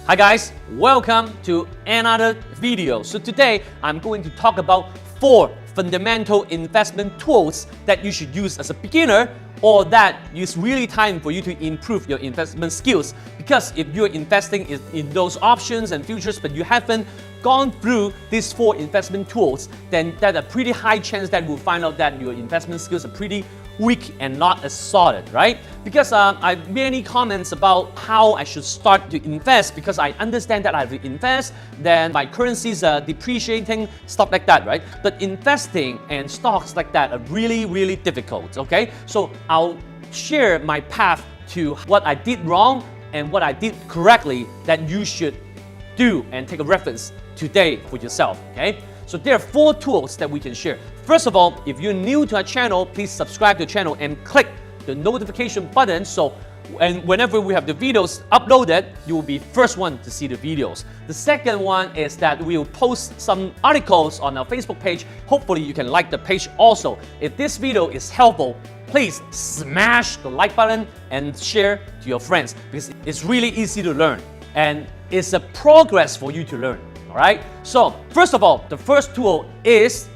Hi guys, welcome to another video. So today I'm going to talk about 4 fundamental investment tools that you should use as a beginner, or that it's really time for you to improve your investment skills. Because if you're investing in those options and futures but you haven't gone through these 4 investment tools, then there's a pretty high chance that you'll find out that your investment skills are pretty weak and not as solid, right? Because I have many comments about how I should start to invest, because I understand that I have to invest, then my currencies are depreciating, stuff like that, right? But investing and stocks like that are really difficult, okay? So I'll share my path to what I did wrong and what I did correctly that you should do and take a reference today for yourself, okay? So there are 4 tools that we can share. First of all, if you're new to our channel, please subscribe to the channel and click the notification button, and whenever we have the videos uploaded, you will be first one to see the videos. The second one is that we will post some articles on our Facebook page. Hopefully you can like the page also. If this video is helpful, please smash the like button and share to your friends, because it's really easy to learn and it's a progress for you to learn. Alright, so first of all, the first tool is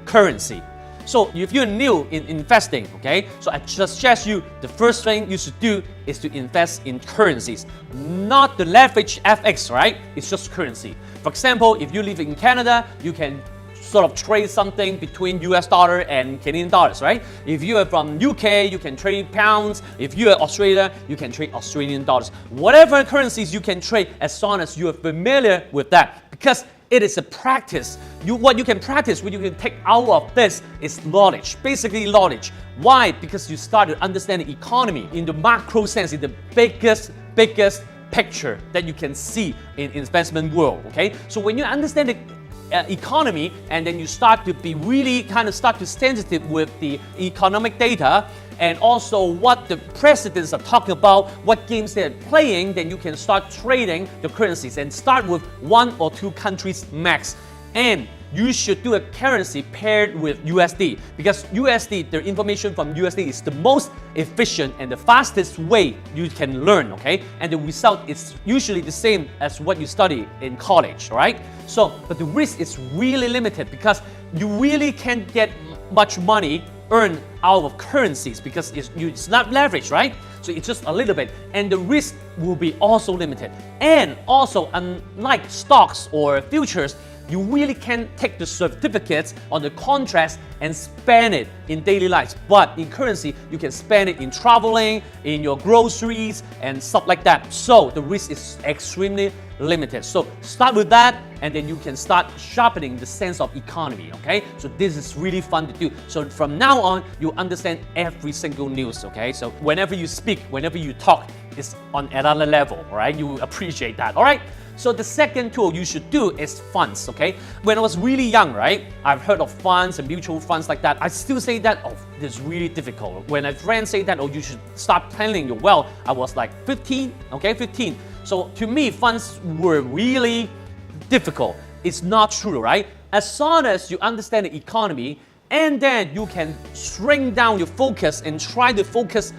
currency. So if you're new in investing, okay, so I suggest you, the first thing you should do is to invest in currencies, not the leverage FX, right? It's just currency. For example, if you live in Canada, you can sort of trade something between US dollar and Canadian dollars, right? If you are from UK, you can trade pounds. If you are Australia, you can trade Australian dollars. Whatever currencies you can trade, as long as you are familiar with that, because it is a practice. What you can practice, what you can take out of this is knowledge, basically knowledge. Why? Because you start to understand the economy in the macro sense, in the biggest picture that you can see in investment world, okay? So when you understand the economy, and then you start to be really start to sensitive with the economic data and also what the presidents are talking about, what games they're playing, then you can start trading the currencies and start with 1 or 2 countries max. And you should do a currency paired with USD, because USD, the information from USD is the most efficient and the fastest way you can learn, okay? And the result is usually the same as what you study in college, right? So, but the risk is really limited, because you really can't get much money earned out of currencies, because it's not leverage, right? So it's just a little bit, and the risk will be also limited. And also, unlike stocks or futures, you really can take the certificates on the contracts and spend it in daily life. But in currency, you can spend it in traveling, in your groceries, and stuff like that. So the risk is extremely limited. So start with that, and then you can start sharpening the sense of economy, okay? So this is really fun to do. So from now on, you understand every single news, okay? So whenever you speak, whenever you talk, it's on another level, all right? You appreciate that, all right? So the second tool you should do is funds, okay? When I was really young, right, I've heard of funds and mutual funds like that. I still say that, oh, this is really difficult. When a friend say that, oh, you should start planning your wealth, I was like 15, okay, 15. So to me, funds were really difficult. It's not true, right? As long as you understand the economy, and then you can shrink down your focus and try to focus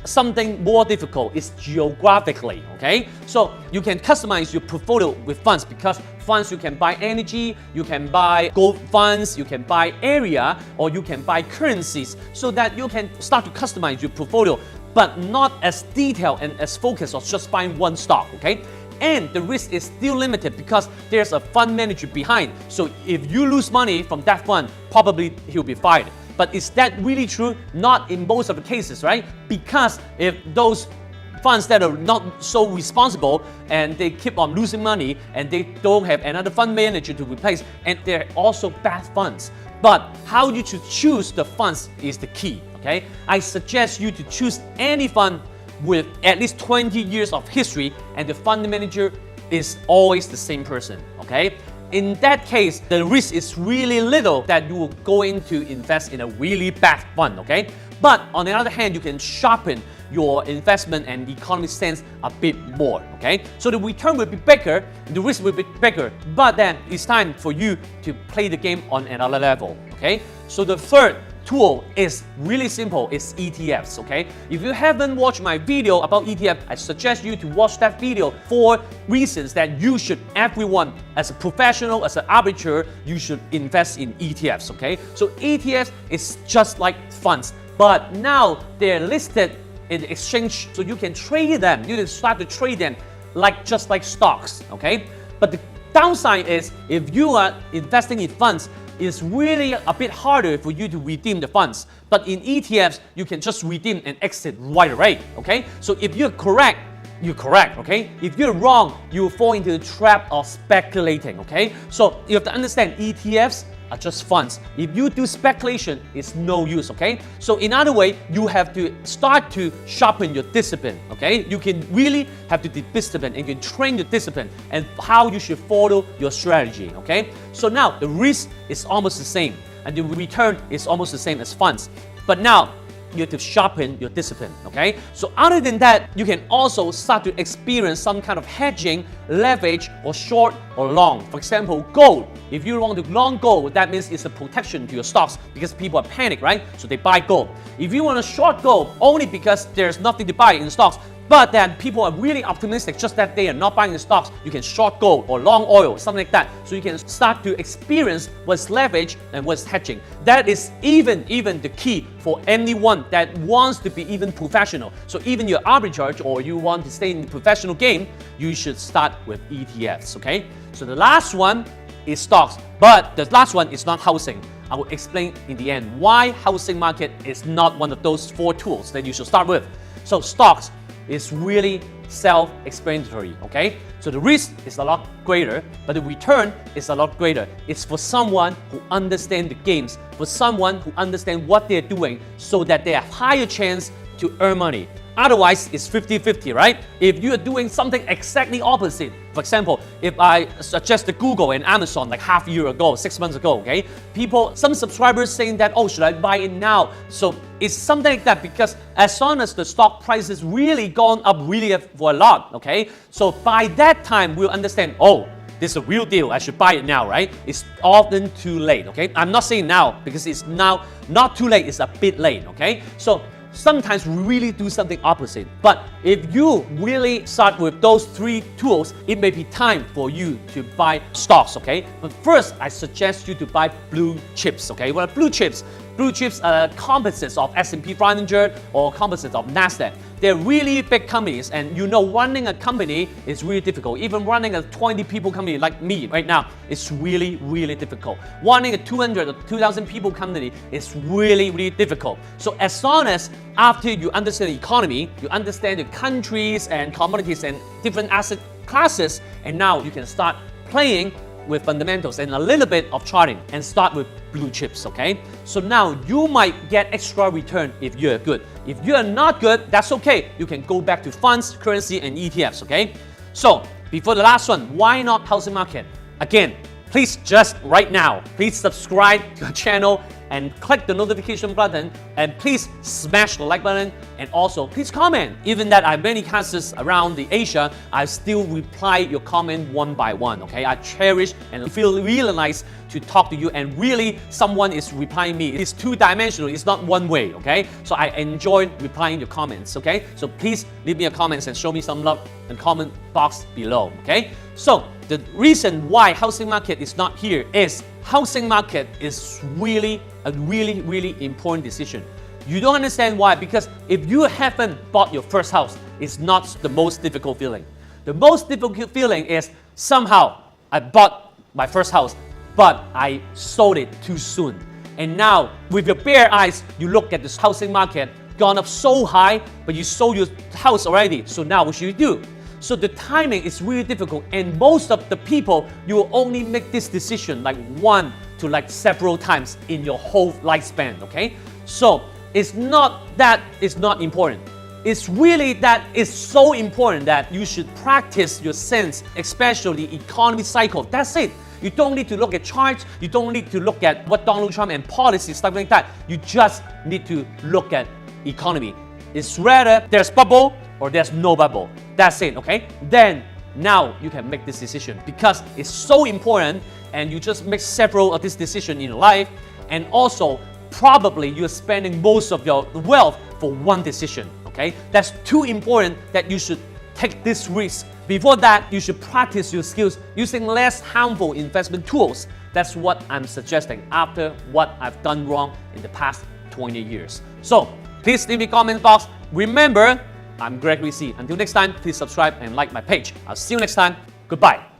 something more difficult is geographically, okay? So you can customize your portfolio with funds, because funds, you can buy energy, you can buy gold funds, you can buy area, or you can buy currencies, so that you can start to customize your portfolio, but not as detailed and as focused on just buying one stock, okay? And the risk is still limited, because there's a fund manager behind. So if you lose money from that fund, probably he'll be fired. But is that really true? Not in most of the cases, right? Because if those funds that are not so responsible and they keep on losing money and they don't have another fund manager to replace, and they're also bad funds. But how you should choose the funds is the key, okay? I suggest you to choose any fund with at least 20 years of history, and the fund manager is always the same person, okay? In that case, the risk is really little that you will go in to invest in a really bad fund, okay? But on the other hand, you can sharpen your investment and economy sense a bit more, okay? So the return will be bigger, the risk will be bigger, but then it's time for you to play the game on another level, okay? So the third tool is really simple. It's ETFs, okay? If you haven't watched my video about ETF, I suggest you to watch that video for reasons that you should, everyone, as a professional, as an arbitrator, you should invest in ETFs, okay? So ETFs is just like funds, but now they're listed in the exchange, so you can trade them. You can start to trade them just like stocks, okay? But the downside is if you are investing in funds, it's really a bit harder for you to redeem the funds. But in ETFs, you can just redeem and exit right away, okay? So if you're correct, you're correct, okay? If you're wrong, you will fall into the trap of speculating, okay? So you have to understand ETFs are just funds. If you do speculation, it's no use, okay? So in other way, you have to start to sharpen your discipline, okay? You can really have to be disciplined and you can train your discipline and how you should follow your strategy, okay? So now the risk is almost the same and the return is almost the same as funds. But now, you have to sharpen your discipline, okay? So other than that, you can also start to experience some kind of hedging, leverage, or short or long. For example, gold. If you want to long gold, that means it's a protection to your stocks because people are panic, right? So they buy gold. If you want to short gold, only because there's nothing to buy in stocks, but then people are really optimistic just that they are not buying the stocks, you can short gold or long oil, something like that. So you can start to experience what's leverage and what's hedging. That is even the key for anyone that wants to be even professional. So even your arbitrage or you want to stay in the professional game, you should start with ETFs, okay? So the last one is stocks, but the last one is not housing. I will explain in the end why housing market is not one of those 4 tools that you should start with. So stocks is really self-explanatory, okay? So the risk is a lot greater, but the return is a lot greater. It's for someone who understands the games, for someone who understands what they're doing so that they have higher chance to earn money. Otherwise, it's 50-50, right? If you are doing something exactly opposite, for example, if I suggested Google and Amazon like half a year ago, 6 months ago, okay? Some subscribers saying that, oh, should I buy it now? So it's something like that because as long as the stock price has really gone up really for a lot, okay? So by that time, we'll understand, oh, this is a real deal. I should buy it now, right? It's often too late, okay? I'm not saying now because it's now not too late. It's a bit late, okay? So sometimes we really do something opposite. But if you really start with those 3 tools, it may be time for you to buy stocks, okay? But first, I suggest you to buy blue chips, okay? What are blue chips? Blue chips are composites of S&P 500 or composites of NASDAQ. They're really big companies, and you know running a company is really difficult. Even running a 20 people company like me right now is really, really difficult. Running a 200 or 2,000 people company is really, really difficult. So as long as after you understand the economy, you understand the countries and commodities and different asset classes, and now you can start playing with fundamentals and a little bit of charting and start with blue chips, okay? So now you might get extra return if you're good. If you're not good, that's okay. You can go back to funds, currency, and ETFs, okay? So before the last one, why not housing market? Again, please just right now, please subscribe to the channel and click the notification button, and please smash the like button, and also please comment. Even that I have many classes around the Asia, I still reply your comment one by one, okay? I cherish and feel really nice to talk to you, and really someone is replying me. It's 2-dimensional, it's not one way, okay? So I enjoy replying your comments, okay? So please leave me a comments and show me some love in the comment box below, okay? So the reason why housing market is not here is housing market is really a really important decision. You don't understand why, because if you haven't bought your first house, it's not the most difficult feeling. The most difficult feeling is somehow I bought my first house, but I sold it too soon. And now with your bare eyes, you look at this housing market gone up so high, but you sold your house already. So now what should you do? So the timing is really difficult, and most of the people, you will only make this decision like 1 to like several times in your whole lifespan, okay? So it's not that it's not important. It's really that it's so important that you should practice your sense, especially economy cycle. That's it. You don't need to look at charts. You don't need to look at what Donald Trump and policy, stuff like that. You just need to look at economy. It's rather there's bubble or there's no bubble. That's it, okay? Then now you can make this decision because it's so important, and you just make several of these decisions in your life. And also probably you're spending most of your wealth for one decision. Okay, that's too important that you should take this risk. Before that, you should practice your skills using less harmful investment tools. That's what I'm suggesting after what I've done wrong in the past 20 years. So please leave me a comment box. Remember, I'm Gregory C. Until next time, please subscribe and like my page. I'll see you next time. Goodbye.